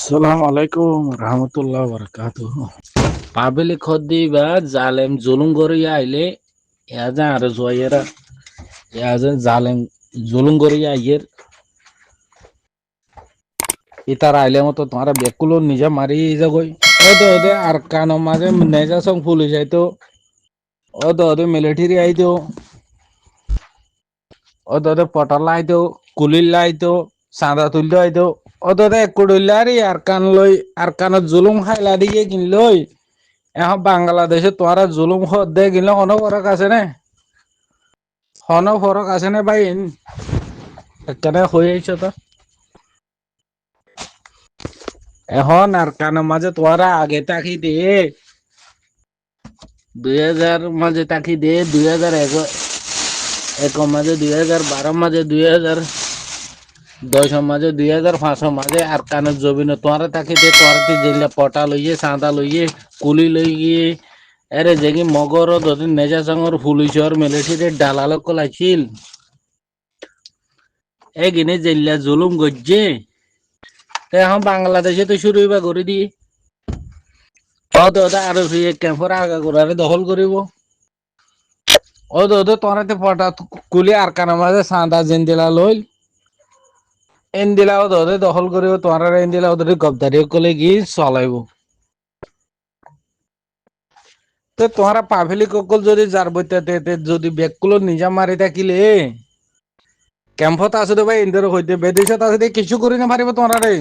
আসসালামু আলাইকুম রহমতুল্লাহ বরকাতুহ। পাবলিক খদ্দি বা জালেম জুলুম করিয়া আইলে এজা আর জয়েরা এজা জালেম জুলুম করিয়া আইয়ের ইতার আইলে মতো তোমার বেকুলো নিজে মারি যাগই ওদে ওদে আর কানো মাঝে নেজা সং পুলিশ আইতো ওদে ওদে মিলিটারি আইতো ওদে ওদে পটালা আইতো কুলিল্লা আইতো চাঁদা তুলতে আইতো ওদে ওদে কুড়িল্লারি আর কান লই আর কানত জুলুম খাইলা দিয়ে কিনলই এখন বাংলাদেশে তোমরা জুলুম দে গেলে কোনো ফরক আছে নে কোনো ফরক আছে নে ভাই এখানে হয়ে আইছ তো এখন আর কানের মাঝে তোমরা আগে তাকি দিয়ে 2000 মাঝে তাকি দিয়ে 2001 মাঝে 2012 মাঝে 2010 মাঝে 2005 মাঝে আর কানের জমিনে তোমরা তাকি দিয়ে তোমরা জেলে পটা লইয়ে চাঁদা লইয়ে কুলি লইয়ে আরে যেগি মগর যদি নেজা সঙ্গর পুলিশর মিলিটারি দালালক কলাইছিল এগিনে জেলা জুলুম গজ্জে এখন বাংলাদেশে তো শুরু হইবা করে দি অদ আর ক্যাম্পর আগা করে দখল করিব অদ তোরাতে পটা কুলি আর কানের মাঝে চাঁদা জেন দিলা লইল এন দিলা ওদে দখল করিব তোমরা এন দিলা ওদের গবদারি কলে গিয়ে চলাইব তো তোমরা পাবলিক অকল যদি যার বইতে যদি বেগগুলো নিজা মারি থাকিলে ক্যাম্পত আছে ভাই ইন্দর হইতে বিদেশত আছে কিছু করি না পারিব তোমরা রে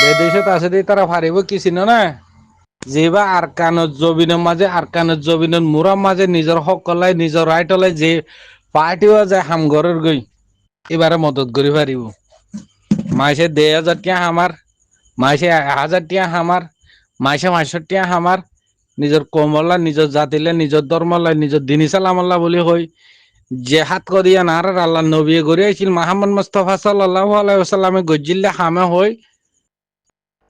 বিদেশত আছে তারা পারিব কিছু না যেবা আরকানত জবিনের মাঝে আরকানত জবিনের মুরার মাঝে নিজের হক কলাই নিজের রাইট হলাই যে পার্টিও যায় হামঘরের গই এবারে মদত করি পারিব মাসে 1000 টাকা আমার মাসে 1000 টাকা আমার মাসে 500 টাকা আমার নিজের কমলা নিজের জাতিলে নিজের ধর্মলা নিজের দিনী সালামাল্লাহ বলি হই যে হাত করিয়া নার আল্লাহ নবী গড়িয়েছিল মোহাম্মদ মুস্তাফা সাল্লাল্লাহু আলাইহি ওয়াসাল্লামে গজ্জিল্লা হামে হই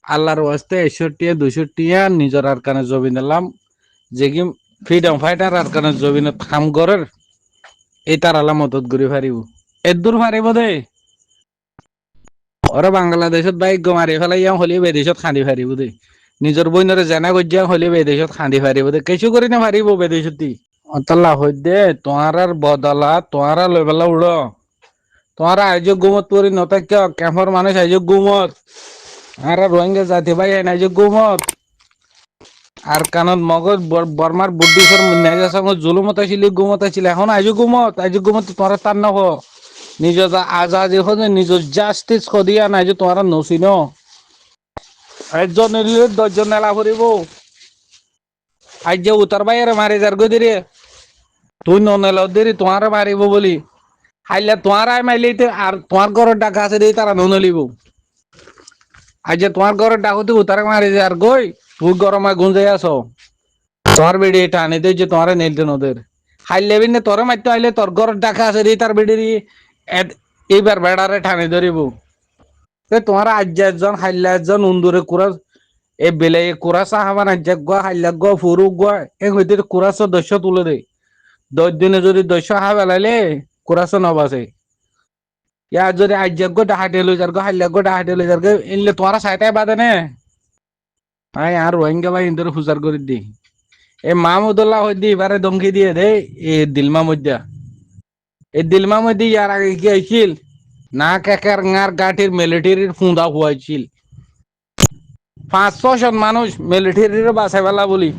আল্লাহর ওয়াস্তে 61 200 নিজের আর কানে জবি নিলাম যে কি ফ্রিডম ফাইটার আর কানে জবিনে কাম করার এই তার আল্লাহ মদত করি পারিব এদূর পারিব দে ওরা বাংলাদেশত বাইক মারি ফেলাই হলি বিদেশত খান্দি পারিব দে নিজের বইনরে জানা গজ্জা হলি বিদেশত খান্দি পারিব দে কিছু করি না পারিব বিদেশতি অতলা হই দে তোমার বদলা তোমারা লই পেলা উড়ো তোমারা আইজ গুমত পরি নতাক্য ক্যাম্পর মানুষ আইজ গুমত আর রোহিঙ্গা জাতি ভাই আইজ গুমত আর কানত মগজ বর্মার বুদ্ধিসর নেজা সঙ্গ জুলুমত আসিল গুমত আসিল এখন আইজ গুমত তোমার তার নহ নিজ আজাদি হয়ে নিজ জাস্টিস সদিয়া নাই যে তোমার নসিন একজন নিলে 10 জন নেলা ফুরিব আজ যে উত্তর বাইরে মারি যার গদিরে তুই নেলা দেরি তোমার মারিব বলি হাইলে তোমার মাইলে আর তোমার ঘরের ডাকা আছে দিয়ে তারা নলিব আজ যে তোমার ঘরের ডাকতে উত্তর মারি যার গই তুই গরমায় গুঞ্জাই আছো তোর বেড়ি টানি দে যে তোমার নেলতে নদের হাইলে বিনে তোর মারতে আইলে তোর ঘরের ডাকা আছে দিয়ে তার বেড়ি এইবার বেড়ারে ঠানি ধরিব তোমার আজ একজন হাইলা একজন উন্দুরে কুড়া এ বেলে কুড়া চাহাবান আজ গুয়া হাইলা গুয়া ফুরু গুয়া এ হইতে কুড়া 10 তুলে দে 10 দিনে যদি 10 হা বেলাইলে কুড়া নবাসে ইয়ার যদি আজ গো ডাহাটে লই যার গো হাইলা গো ডাহাটে লই যার গো এনলে তোমার সাইটাই বাদে নে ভাই আর রোহিঙ্গা ভাই ইন্দুরে ফুজার করে দি এ মাহমুদুল্লাহ হই দি এবারে ধমকি দিয়ে দে এ দিলমা মধ্যা এই দিলমা মধ্যে ইয়ার আগে কি আইছিল না কেকার ngaর গাঠির মিলিটারির ফুঁদা হুয়াইছিল 500 জন মানুষ মিলিটারির বাসায় বেলা বলি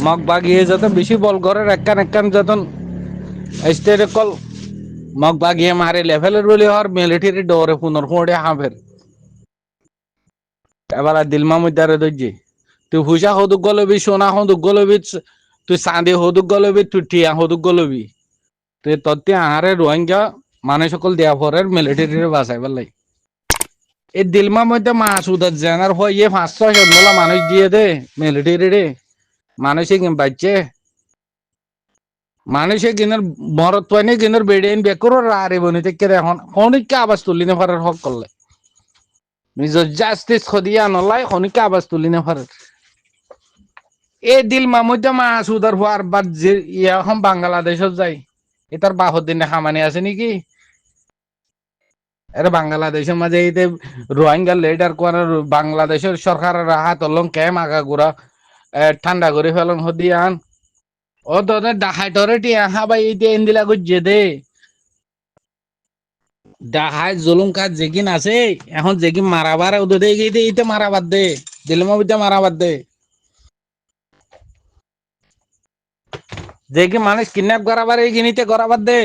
মগ বাগিয়ে যত বেশি বল ঘরের একখান যত স্টেটে কল মগ বাগিয়ে মারে লেভেলের বলি হর মিলিটারি ডরে পুনর ফোঁড়ে হাঁফের এবার দিলমা মধ্যে দইজি তুই হুসা হদুক গলবি সোনা হদুক গলবি তুই চাঁদি হদুক গলবি তুই টিয়া হদুক গলবি তুই তত্তি আহারে রোহিঙ্গা মানুষ সকল দেয়া ফরের মিলিটারির বাসায় বেলাই এই দিলমার মধ্যে মাসুদার জেনার হয়ে 500 জন্মলা মানুষ দিয়ে দে মিলিটারি রে মানুষে বাচ্চে মানুষে কিনার মরত পাইনি কিনার বেড়ে বেকর আরে বনিতে কে এখন খনিকে আবাজ তুলি না পারার হক করলে নিজের জাস্টিস খদিয়া নলাই খনিকে আবাজ তুলি না পারার এই দিলমা মধ্যে মাসুদার হওয়ার বাদ যে এখন বাংলাদেশত যাই এটার বাহর দিনে খামানি আছে নাকি এর বাংলাদেশের মাঝে এই রোহিঙ্গা লিডার করার বাংলাদেশের সরকারের হাত লং কে আগা গুড়া ঠান্ডা করে ফেলন হদিয়ান ও তোদের ডাহাইটরে টিয়া হাবাই এই ইন্দিলা গুজে দে ডাহাই জুলুম কাজ যেগিন আছে এখন যেগিন মারাবার ওদের দিয়ে এইতে মারাবার দে দিলমবিদ্যা মারাবার দে যেগি মানুষ কিডন্যাপ করাবার এই গিনিতে করাবার দে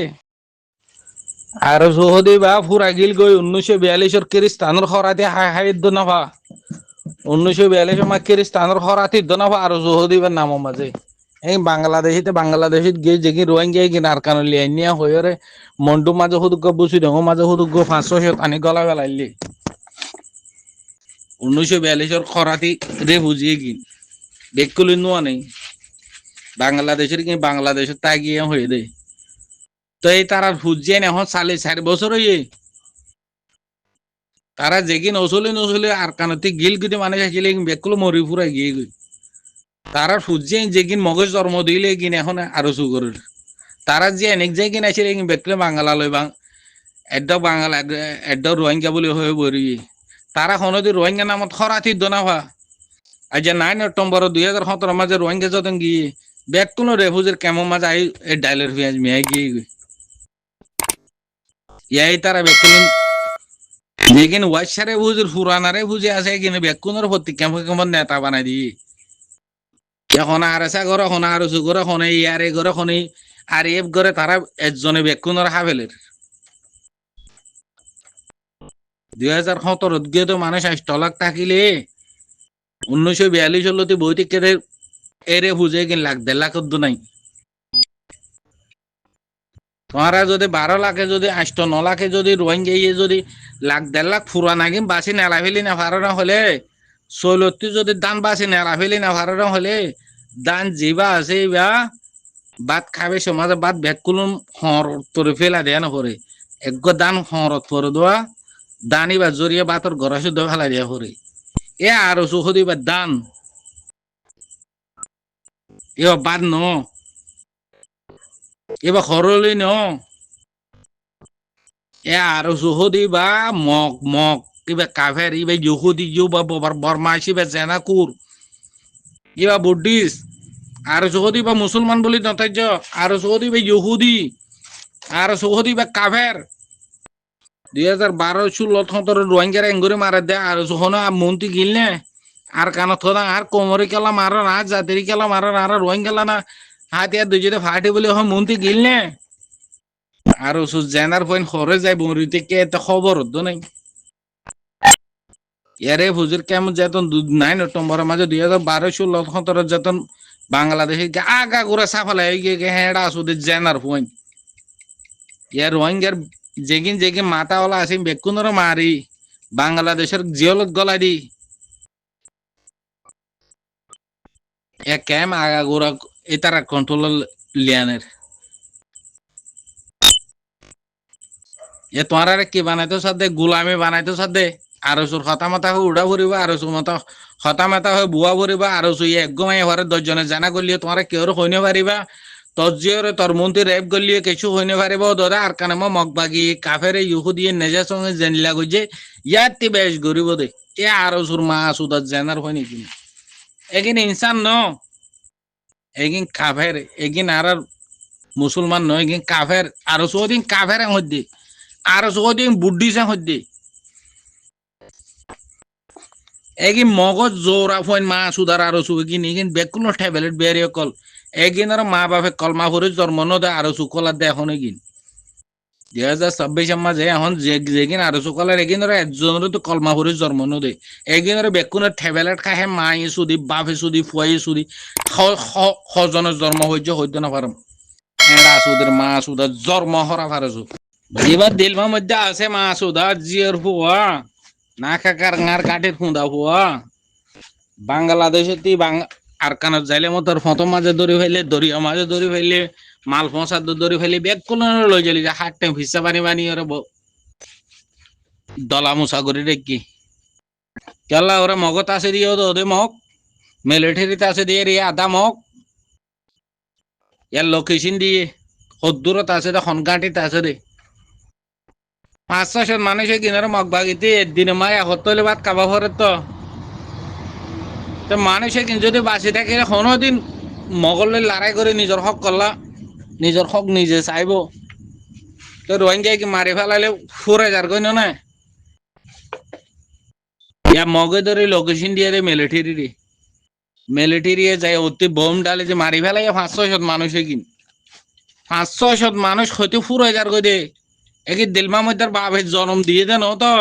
আর সহদে বা ফুরা গিল গই 1942 খ্রিস্টানের খরাতে হাই হাই দনভা 1942 মা খ্রিস্টানের খরাতে দনভা আর সহদে বা নাম মাঝে এই বাংলাদেশিতে গিয়ে যেগি রোহিঙ্গা গিয়ে নারকান লিয়া হয়ে মন্ডু মাঝে হুদুক বুঝি দङ মাঝে হুদুক 500 আনি গলা বেলাইলি 1942 খরাতে রে বুঝিয়ে গিন বেকুলি নোয়া নেই বাংলাদেশের তাই গিয়ে হয়ে দে তো এই তারা হুজিয়ে এখন 4.5 বছর হয়ে তারা যেগিন নচলে আর কানতে গিল গিয়ে মানে থাকিলে বেকুলো মরি ফুরাই গিয়ে গই তারা হুজিয়ে যেগিন মগজ জন্ম দিলে কিন এখন আরো সুগরের তারা যে অনেক যাই কিন আসলে বেকলে বাঙালা লই বাঙালা রোহিঙ্গা বলে হয়ে বরি তারা হনদি রোহিঙ্গা নামত খরাতি দনাভা আজ 9 অক্টোবর 2017 মাঝে রোহিঙ্গা যতন গিয়ে বেকুলো রেফুজের কেমন মাঝে আই ডাইলের পেঁয়াজ মিয়াই গিয়ে গই ইয়াই তারা বেকুলো যেখানে ওয়াইসারে বুঝের ফুরানারে বুঝে আছে কিনে বেকুনের প্রতি কেমন নেতা বানাই দি এখন আর এসা করে এখন আর উঁচু করে এখন ইয়ারে করে এখন আর এফ করে তারা একজনে বেকুনের হাভেলের 2017 গিয়ে তো মানুষ 8 লাখ থাকিলে 1942 হলতে বইতে কেটে এরে বুঝে কিন লাখ 1.5 লাখ নাই তোমারা যদি 12 লাখে যদি 8-9 লাখে যদি রোহিঙ্গা যদি লাখ 1.5 লাখ ফুরা নাকি বাসি নেলা ফেলি না ভাড়া হলে চলতি যদি দান বাসি নেলা ফেলি না ভাড়া হলে দান জিবা আছে বা বাদ খাবে সমাজে বাদ বেকুলুম হর তোরে ফেলা দেয়া না করে এক দান হরত পরে দেওয়া দানি বা জরিয়ে বাতর ঘর শুদ্ধ ফেলা দেয়া করে এ আরো সুখদি বা দান এবার বাদ ন এবার খরলি ন এ আরো সুহদি বা মগ কিবা কাফের ইবা ইহুদি বা বর্মা হিসেবে জেনাকুর ইবা বুদ্ধিস্ট আর সুহদি বা মুসলমান বলি নতার্য আর সুহদি বা ইহুদি আর সুহদি বা কাফের 2012-16 রোহিঙ্গার এঙ্গুরে মারা দেয় আর সুহন মন্ত্রী গিলনে আর কানত থা আর কোমরে কেলা মারা না জাতিরি কেলা মারা না আর রোহিঙ্গা না হাতিয়ার দুজনে ফাটি বলে মন্ত্রী গিলনে আর জেনার পয়েন্ট খরে যায় বমরিতে কে এত খবর হতো নাই ইয়ারে হুজুর কেমন যেতন 9 অক্টোবরের মাঝে 2012-16 যেতন বাংলাদেশে আগা করে সাফালাই গিয়ে হেঁড়া আসুদের জেনার পয়েন্ট ইয়ার রোহিঙ্গার যেগিন মাথাওয়ালা আছে বেকুনের মারি বাংলাদেশের জিওলত গলা দি এ কেম আগা গোড়া এ তারা কন্ট্রোল লিয়ানের এ তোমার কি বানাইতো সাথে গোলামি বানাইতো সাথে আরো সুর হতামাতা হয়ে উড়া ভরিবা আরো সুর মতো হতামাতা হয়ে বুয়া ভরিবা আরো সুই একগমাই হরে 10 জনে জানা করলিয়ে তোমার কেউ হইনে পারিবা তজিয়রে তোর মন্ত্রী রেপ করলিয়ে কিছু হইনে পারিব দাদা আর কানে মগবাগি কাফেরে ইহুদিয়ে নেজা সঙ্গে জেনলা গজে ইয়াতি বেশ গরিব দে এ আরো সুর মা সুদা জেনার হয় নাকি এগিন ইনসান ন এগিন কাফের এগিন আর মুসলমান নয় এগিন কাফের আরো সুদিন কাফের হদ্দি আর সুদিন বুদ্ধিসে হদ্দি এগিন মগজ জোরা ফইন মা সুদার আরো সুগিন এগিন বেকুন ট্যাবলেট বেরিয়ে কল এগিন আর মা বাপে কলমা ভরে জন্ম ন দে আরো সুকলা দে এখন এগিন 2026 মাঝে এখন যেগিন আরো সুকলার এগিন আর একজনের তো কলমা ভরে জন্ম ন দে এগিন আর বেকুনের ট্যাবলেট খাহে মাই সুদি বাপে সুদি ফুয়াই সুদি হজনের জন্ম হইতে না পারম এরা সুদের মা সুদার জন্ম হরা পারছু এবার দিলমা মধ্যে আছে মা সুদার জিয়ার ফুয়া না কাকার ngaর কাঠের খুঁদা ফুয়া বাংলাদেশে তুই আর কানত যাইলে মতর ফটো মাঝে দড়ি ফেলে দরিয়া মাঝে দড়ি ফেলে মাল ফসা দড়ি ফেলে বেগ কোন লই যালি যে হাটে ভিসা পানি বানি ওরে দলা মুসা করে দেখি কেলা ওরা মগত আছে দিয়ে ওদের মগ মিলিটারিতে আছে দিয়ে রে আধা মগ ইয়ার লোকেশন দিয়ে হদ্দুরত আছে রে হনগাঁটিতে আছে রে পাঁচ ছয়শ মানুষে কিনারে মগ বাগিতে একদিনে মায় হতলে ভাত খাবা পরে তো মানুষে কিন্তু যদি বাঁচি থাকে কোনোদিন মগলে লড়াই করে নিজের হক করলা নিজের হক নিজে চাইব তো রোহিঙ্গা কি মারি ফেলালে ফুরে যার কই না ইয়া মগে ধরে লোকেশন দিয়ে রে মিলিটারি যাই অতি বোম ডালে যে মারি ফেলাই পাঁচ ছয়শ মানুষে কিন পাঁচ ছয়শ মানুষ হয়তো ফুরে যার কই দে একই দিলমা মধ্যে বাপের জন্ম দিয়ে দেন তো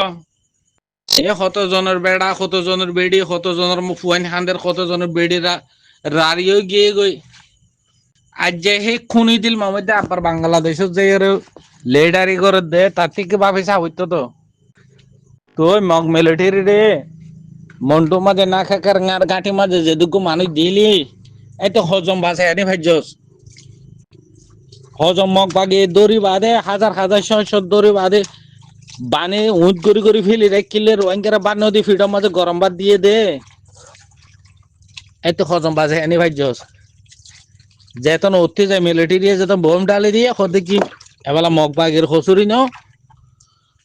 এ কতজনের বেড়া কতজনের বেড়ি কতজনের ফুয়াইন হান্দের কতজনের বেড়িরা রাড়িও গিয়ে গই আজ যে সেই খুনি দিল মামধ্যে আবার বাংলাদেশের যে লেডারি করে দে তার থেকে ভাবে সাহিত্য তো তো মগ মিলিটারি রে মন্টু মাঝে না খাকার গাঁর গাঁঠি মাঝে যেটুকু মানুষ দিলি এই তো হজম বাসে আনি ভাজ্যস হজম মগ বাগে দড়ি বাঁধে হাজার হাজার শত দড়ি বাঁধে বানে উঁচ করে ফেলি রাখিলে রোহিঙ্গারা বান নদী ফিটার মাঝে গরম ভাত দিয়ে দে এই তো হজম বাসে আনি ভাজ্যস যেতন উঠতে যায় মিলিটারি যেত বোম ডালে দিয়ে হতে কি এবেলা মগ বাগের খসুরি ন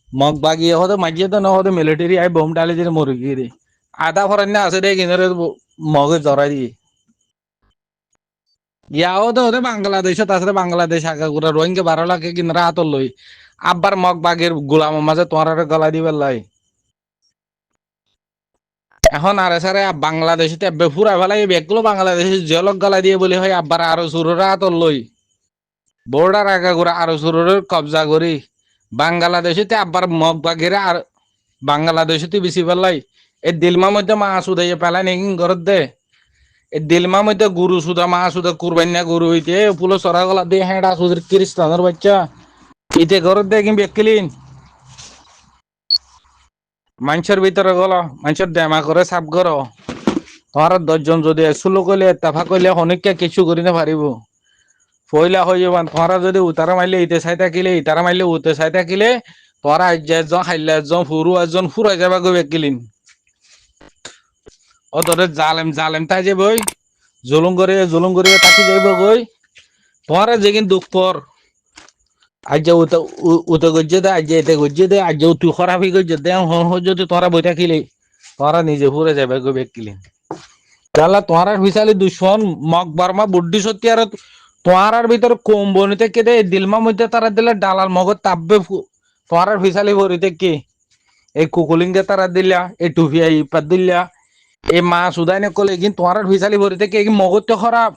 মগ বাগিয়ে হতে মাঝিয়ে তো না হতে মিলিটারি আই বোম ডালে দিয়ে মরে গিয়ে রে আধা ফরান্য আছে রে কিনারে মগে জড়াই দিয়ে ইয়াও তো ওদের বাংলাদেশত আছে বাংলাদেশ আগাগুড়া রোহিঙ্গা 12 লাখে কিনারা হাতর লই আব্বার মগ বাগের গোলামের মাঝে তোমার গলা দিবার লাই এখন আরে সারে বাংলাদেশে বেফুরা ফেলাই বেগুলো বাংলাদেশে জলক গলা দিয়ে বলি হয় আব্বার আরো সুররা হাতর লই বর্ডার আগাগুড়া আরো সুরের কবজা করি বাংলাদেশে আব্বার মগ বাগেরে আর বাংলাদেশে বেশি পেলাই এই দিলমা মধ্যে মা সুদাইয়ে পেলাই নেই ঘরত দে এই দিলমা মধ্যে গরু সুদা মা সুদা কুরবান্না গরু হইতে পুলো সরা গলা দিয়ে হেঁড়া সুদের খ্রিস্টানের বাচ্চা ইতে ঘরত দে কিন্তু বেকিলিন মানুষের ভিতরে গল মানুষের দেমা করে সাপ করো তোমার 10 জন যদি এসুলো কইলে তাফা কইলে অনেককে কিছু করি না পারিব পয়লা হয়ে যাবান তোমারা যদি উতারা মারলে ইতে চাই থাকিলে ইতারা মারলে উতে চাই থাকিলে তোরা একজন খাইলে একজন ফুরু একজন ফুরাই যাবা গো বেকিলিন ও তোরে জালেম জালেম তাই যে বই জুলুম করে তাকি যাইব গই তোমারা যেগিন দুঃখ পর আজ যে উতে গজ্জে দে আজ যে এতে গজ্জে দে আজ যে তুই খারাপ হয়ে গজ্জে দে যদি তোরা বই থাকিলে তোরা নিজে ফুরে যাবে গো বেকিলিন তাহলে তোমার বিশালি দুশ্মন মগ বার্মা বুদ্ধি সত্যি আর তোমার ভিতরে কোম্বনিতে কে দে দিলমা মধ্যে তারা দিলে ডালাল মগজ তাপবে তোমার বিশালি ভরিতে কে এই কুকুলিঙ্গে তারা দিলা এই টুফিয়া ইপাত দিলা এই মা সুদাইনে কলে কিন্তু তোমার বিশালি ভরিতে কে মগজ তো খারাপ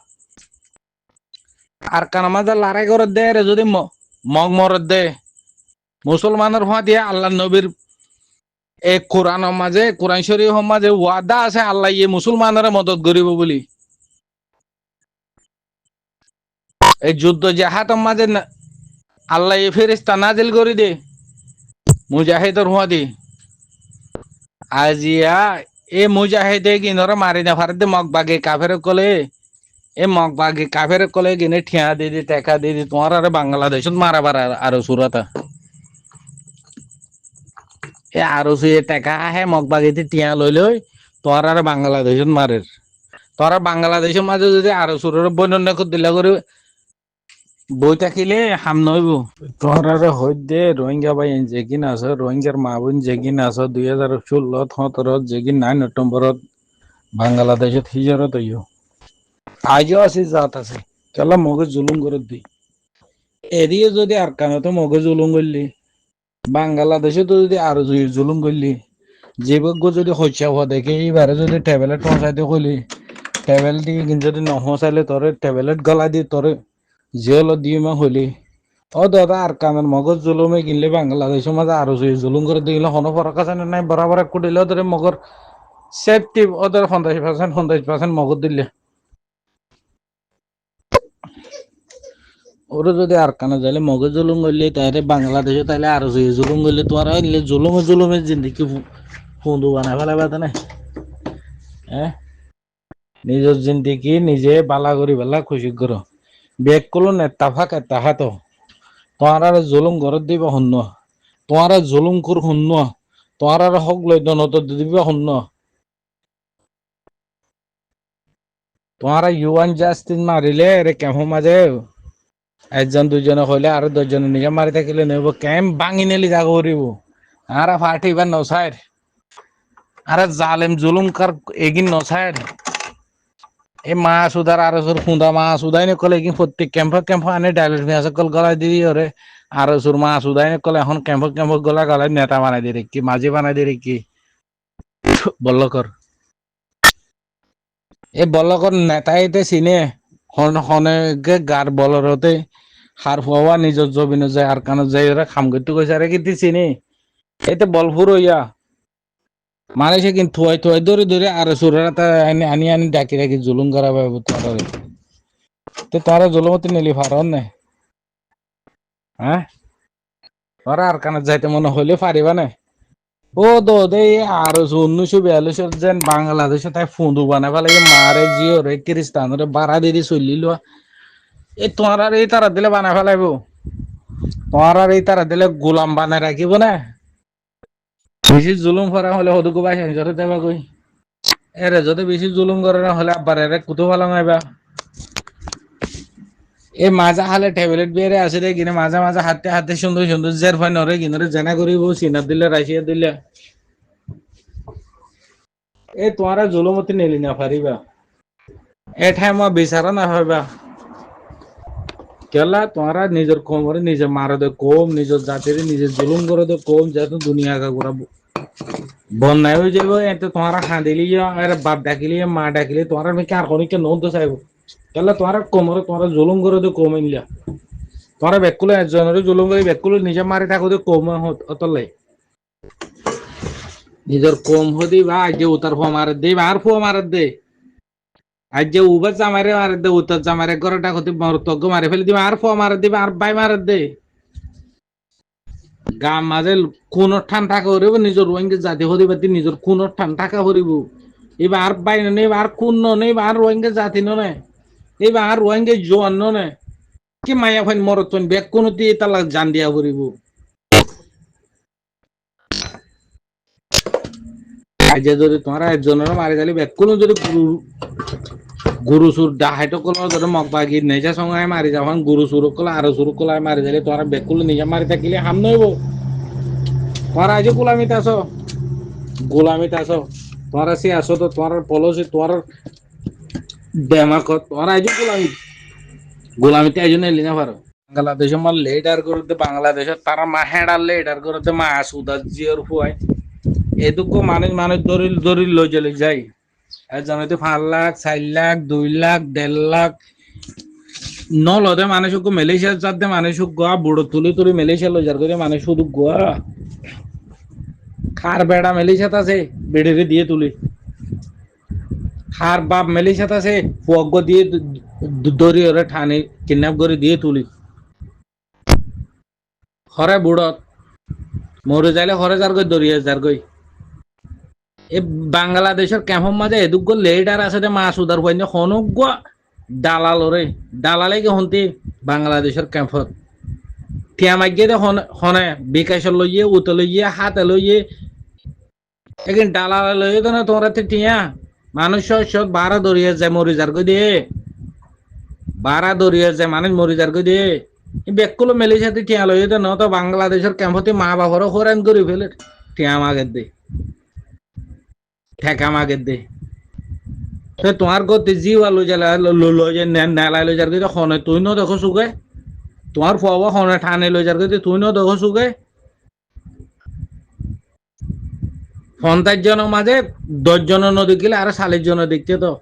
আর কানা মাঝে লড়াই করে দে রে যদি মগ মরদ দে মুসলমানের হওয়া দিয়ে আল্লাহ নবীর এই কোরআনের মাঝে কোরআন শরীফের মাঝে ওয়াদা আছে আল্লাহ ইয়ে মুসলমানের মদত করিব বলি এই যুদ্ধ জাহাতের মাঝে আল্লাহ এ ফেরেশতা নাজিল করে দে মুজাহিদের হওয়া দি আজিয়া এ মুজাহিদে কিনরে মারি না ফারে দে মগ বাগে কাফের কলে এ মগ বাগে কাফের কলে গিনে ঠিয়া দিয়ে দি টেকা দিয়ে দি তোমার আরে বাংলাদেশত মারাবার আরো সুরতা এ আরো সুয়ে টেকা আহে মগ বাগিতে টিয়া লই তোমার আরে বাংলাদেশত মারের তোরা বাংলাদেশের মাঝে যদি আরো সুরের বর্ণনা করে দিলা করে বই থাকিলে হাম নইব তোরা হইদে রোহিঙ্গা ভাই যেগিন আছে রোহিঙ্গার মা বোন যেগিন আছে 2016-17 যেগিন 9 নভেম্বরত বাংলাদেশত হিজরত হইও আজও আছে জাত আছে কেলা মগে জুলুম করে দি এদিকে যদি আর কানে মগে জুলুম করলি বাংলাদেশে তো যদি আরো জুলুম করলি জীবজ্ঞ যদি হইসা হওয়া দেখে এইবারে যদি ট্যাবলেট পৌঁছাইতে কইলি ট্যাবলেট দিয়ে যদি নহচাইলে তোরে ট্যাবলেট গলা দিয়ে তোরে জেল দিয়ে মা হইলি ও দাদা আর কানের মগজ জুলুমে কিনলে বাংলাদেশের মাঝে আরো জুলুম করে দিলে হন ফরক আছে নাই বরাবর একটু দিলে ওদের মগর সেফটি ওদের 50% মগজ দিলে ওরা যদি আর কানে যাইলে মগজ জুলুম করলে তাহলে বাংলাদেশে তাইলে আরো জুলুম করলে তোমার জুলুমের জিন্দিগি ফুন্দু বানাই ফেলাইবা না হ্যাঁ নিজের জিন্দিগি নিজে বালা করি বেলা খুশি করো বেগ করলো নেতা ফাঁক এটা হাত তোমার আর জুলুম ঘরত দিবা শূন্য তোমার জুলুম কর শূন্য তোমার আর হক লৈ নত দিবা শূন্য তোমার ইউয়ান জাস্টিন মারিলে রে কেমন মাঝে একজন দুজনে হইলে আর 10 জনে নিজে মারি থাকিলে নেব কেম ভাঙি নেলি জাগো করিব আর ফাটি বা নসাইর আরে জালেম জুলুম কার এগিন নসাইর এই মা সুদার আর সুর খুন্দা মা সুদাই নে কলে কি প্রত্যেক ক্যাম্প আনে ডায়লগ নিয়ে আসে কল গলায় দিই ওরে আর সুর মা সুদাই নে কলে এখন ক্যাম্প গলায় নেতা বানাই দিয়ে কি মাঝি বানাই দিয়ে কি বল্লকর এই বল্লকর নেতাইতে চিনে হনে গার বলরতে হার ফুয়া নিজের জবিনে যায় আর কানে যাই ওরা খাম করতে কইছে আরে কি চিনি এতে বলফুর হইয়া মানুষে কিন্তু থুয়াই ধরে আর সুরেরা তা আনি ডাকি জুলুম করা পাবো তো তারা জুলুমতি নিলি ফারন নাই হ্যাঁ তোরা আর কানে যাইতে মনে হইলে পারিবা না ও দো দে আর 1942 যেন বাংলাদেশে তাই ফুঁদু বানাই ফেলে মারে জিও রে খ্রিস্টান রে বাড়া দিদি চলিল এই তোমার আর এই তারা দিলে বানাই ফেলাইব তোমার আর এই তারা দিলে গোলাম বানাই রাখিব না বেশি জুলুম করা হলে হদুকু বাই সেঞ্চরে দেবা কই এরে যদি বেশি জুলুম করে না হলে আব্বার এরে কুতো ভালো নাইবা এই মাজা হালে ট্যাবলেট বেড়ে আছে রে কিনে মাঝে মাঝে হাতে সুন্দর জের ফাই নরে কিনে জেনা করিব সিনার দিলে রাশিয়া দিলে এ তোমারা জুলুমতি নেলি না পারিবা এ ঠাই বিচারা না পাইবা কেলা তোমারা নিজের কোমরে নিজে মারে দে কম নিজের জাতির নিজে জুলুম করে দে কম যেহেতু দুনিয়া কা গোড়া বন্যায় হয়ে যাবো এতে তোমারা খাঁদিলি আরে বাপ ডাকিলি মা ডাকিলি তোমারা মেয়ে আর কোনো কে নন তো চাইবো কেলা তোমারা কোমরে তোমারা জুলুম করে দে কম ইনলিয়া তোমারা বেকুলে একজনের জুলুম করে বেকুলে নিজে মারি থাকো দে কম অতলে নিজের কম হদি বা আজ উতার ফো মারে দে আর ফো মারে দে আজ যে উবার জামারে মারে দে উত্তর জামারে গরটা হতে মরতজ্ঞ মারে ফেলে দিবে আর ফো মারে দিবে আর বাই মারে দে গাম মাঝে কোন ঠান টাকা করিব নিজের রোহিঙ্গা জাতি হতে পারতি নিজের কোন ঠান টাকা করিব এবার আর বাই নেই আর কোন নেই আর রোহিঙ্গা জাতি নে এবার আর রোহিঙ্গা জোয়ান নে কি মায়া ফাইন মরতন বেগ কোন দিয়ে তালা জান দিয়া করিব আজ যদি তোমরা একজনের মারি গেলে বেগ কোন যদি গুরু সুর ডাহাইটো কল ধরে মগ বাগি নেজা সঙ্গে মারি যাওয়ান গুরু সুর কল আর সুর কল মারি দিলে তোমরা বেগ কুল নিজে মারি থাকিলে হাম নইব তোমরা আজ গোলামিতে আসো তোমরা সে আসো তো তোমার পলিসি তোমার দেমাক তোমরা আজ গোলামিতে আজ নেলি না পারো বাংলাদেশ আমার লিডার করতে বাংলাদেশের তারা মা হেডার লিডার করতে মা সুদার জিওর ফুয়াই এদুকো মানুষ দরিল লই চলে যাই একজনে 5 লাখ 4 লাখ 2 লাখ 1.5 লাখ নলদে মানুষ মালয়েশিয়া যাতে মানুষ গোয়া বুড়ো তুলি মালয়েশিয়া লই যার করে মানুষ শুধু গোয়া খার বেড়া মালয়েশিয়াত আছে বেড়ে দিয়ে তুলি খার বাপ মালয়েশিয়াত আছে পগ দিয়ে দড়ি ওরে ঠানে কিডন্যাপ করে দিয়ে তুলি হরে বুড়ত মরে যাইলে হরে যার গই দড়িয়ে যার গই এই বাংলাদেশের ক্যাম্পের মাঝে এদুক লেডার আছে মা সুদার পাইনি হনুক দালাল রে দালালে কি হন্তি বাংলাদেশের ক্যাম্পত থিয়া মাগিয়ে দে হনে বিকাশ লইয়ে উত লইয়ে হাতে লইয়ে এখানে দালাল লইয়ে তো না তোমরা টিয়া মানুষ সব বারা দরিয়ে যায় মরি যার গই দিয়ে বারা দরিয়ে যায় মানুষ মরি যার গই দিয়ে বেকুলো মেলির সাথে টিয়া লইয়ে দে ন তো বাংলাদেশের ক্যাম্পতে মা বাবারও হরান করে ফেলে টিয়া মাগের দে ঠেকা মাগের দে তোমার গতি জিওয়া লই যালা লই যে নেলাই লই যার গই খনে তুই ন দেখো সুগে তোমার ফুয়া খনে ঠানে লই যার গই তুই ন দেখো সুগে 50 জনের মাঝে 10 জনের নদী গেলে আর 40 জনের দেখতে তো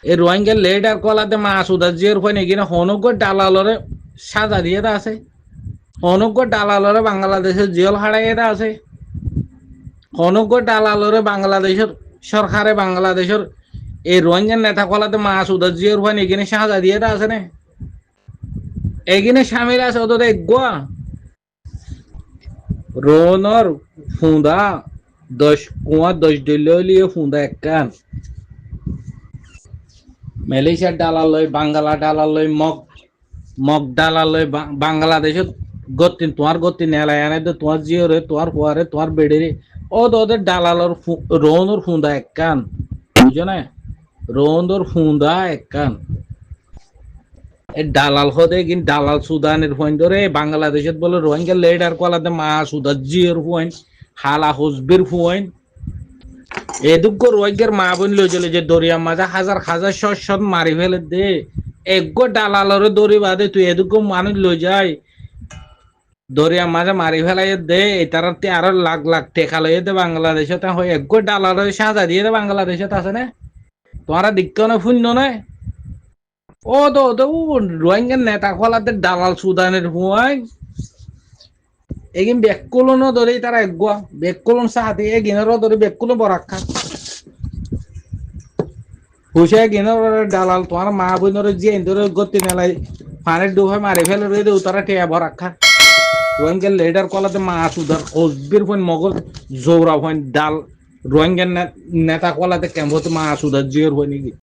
এই রোহিঙ্গা লেডার কলাতে মা সুদার জিওর ফোন এগিয়ে হনুক দালালরে সাজা দিয়ে আছে হনুক দালালরে বাংলাদেশের জিওল হারাই আছে হনুক দালালরে বাংলাদেশের সরকারে বাংলাদেশের এই রোহিঙ্গার নেতা কলাতে মা সুদার জিওর ফোন এগিয়ে সাজা দিয়ে আছে না এগিয়ে সামিল আছে ওদের গোয়া রোনর ফুঁদা 10 ডলিয়ে ফুঁদা এক কান মালয়েশিয়ার ডালাল লই বাংলা ডালাল লই মগ ডালাল লই বাংলাদেশত গতি তোমার গতি নেলাই আনে তো তোমার জিও রে তোমার ফুয়ারে তোমার বেড়ে রে ও তো ওদের ডালালর রোনর ফুঁদা এক কান বুঝো না রোনর ফুঁদা এক কান এই দালাল হদে কিন্তু দালাল সুদানের পয়েন্ট ধরে বাংলাদেশত বলে রোহিঙ্গা লেডার কলাতে মা সুদার জিওর পয়েন্ট হালা হসবির পয়েন্ট এদুক রোহিঙ্গার মা বোন লই চলে যে দরিয়া মাঝে হাজার হাজার শস্য মারি ফেলে দে একগো দালালরে দড়ি বাদে তুই এদুক মানুষ লই যায় দরিয়া মাঝে মারি ফেলাই দে এটার আরো লাখ লাখ টেকা লইয়ে দে বাংলাদেশত হয় একগো দালালরে সাজা দিয়ে দে বাংলাদেশত আছে না তোমারা দিক্ক না শূন্য নয় ও তো রোহিঙ্গার নেতা খোলাতে দালাল সুদানের হুয়াই এগিন বেকুলনো ধরে তারা একগুয়া বেকুলন সাথে এগিনেরও ধরে বেকুলন বরাক্ষা হুসে গিনের দালাল তোমার মা বোনের যে ধরে গতি মেলাই পানির ডুবে মারি ফেলে রয়ে দেও তারা টেয়া বরাক্ষা রোহিঙ্গার লিডার কলাতে মা সুদার কসবির ফোন মগজ জোরা ফোন ডাল রোহিঙ্গার নেতা কলাতে কেমন মা সুদার জিওর হয় নাকি